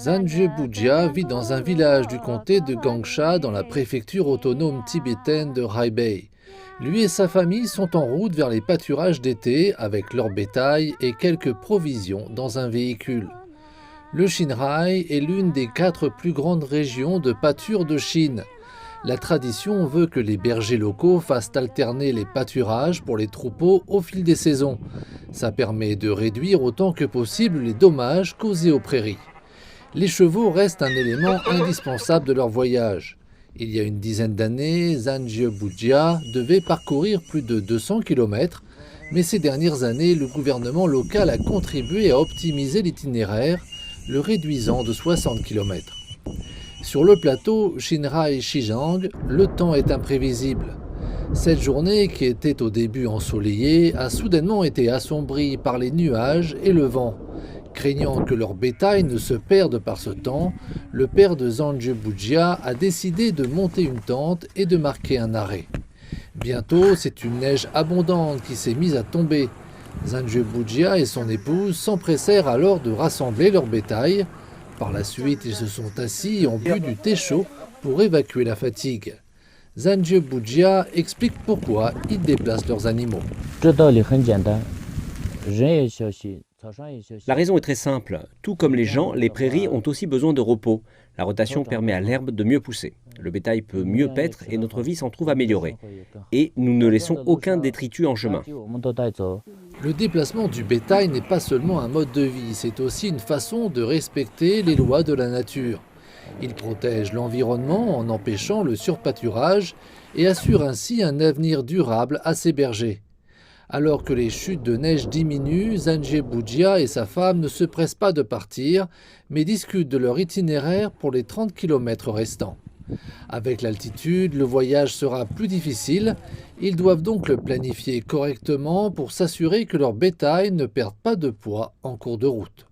Zanjie Bujia vit dans un village du comté de Gangsha dans la préfecture autonome tibétaine de Hebei. Lui et sa famille sont en route vers les pâturages d'été avec leur bétail et quelques provisions dans un véhicule. Le Qinghai est l'une des 4 plus grandes régions de pâture de Chine. La tradition veut que les bergers locaux fassent alterner les pâturages pour les troupeaux au fil des saisons. Ça permet de réduire autant que possible les dommages causés aux prairies. Les chevaux restent un élément indispensable de leur voyage. Il y a une dizaine d'années, Zanjie Bujia devait parcourir plus de 200 km, mais ces dernières années, le gouvernement local a contribué à optimiser l'itinéraire, le réduisant de 60 km. Sur le plateau Qinghai-Shijiang, le temps est imprévisible. Cette journée, qui était au début ensoleillée, a soudainement été assombrie par les nuages et le vent. Craignant que leur bétail ne se perde par ce temps, le père de Zanjie Bujia a décidé de monter une tente et de marquer un arrêt. Bientôt, c'est une neige abondante qui s'est mise à tomber. Zanjie Bujia et son épouse s'empressèrent alors de rassembler leur bétail. Par la suite, ils se sont assis et ont bu du thé chaud pour évacuer la fatigue. Zanjie Bujia explique pourquoi ils déplacent leurs animaux. La raison est très simple. Tout comme les gens, les prairies ont aussi besoin de repos. La rotation permet à l'herbe de mieux pousser. Le bétail peut mieux paître et notre vie s'en trouve améliorée. Et nous ne laissons aucun détritus en chemin. Le déplacement du bétail n'est pas seulement un mode de vie, c'est aussi une façon de respecter les lois de la nature. Il protège l'environnement en empêchant le surpâturage et assure ainsi un avenir durable à ses bergers. Alors que les chutes de neige diminuent, Zanjie Bujia et sa femme ne se pressent pas de partir, mais discutent de leur itinéraire pour les 30 km restants. Avec l'altitude, le voyage sera plus difficile. Ils doivent donc le planifier correctement pour s'assurer que leur bétail ne perde pas de poids en cours de route.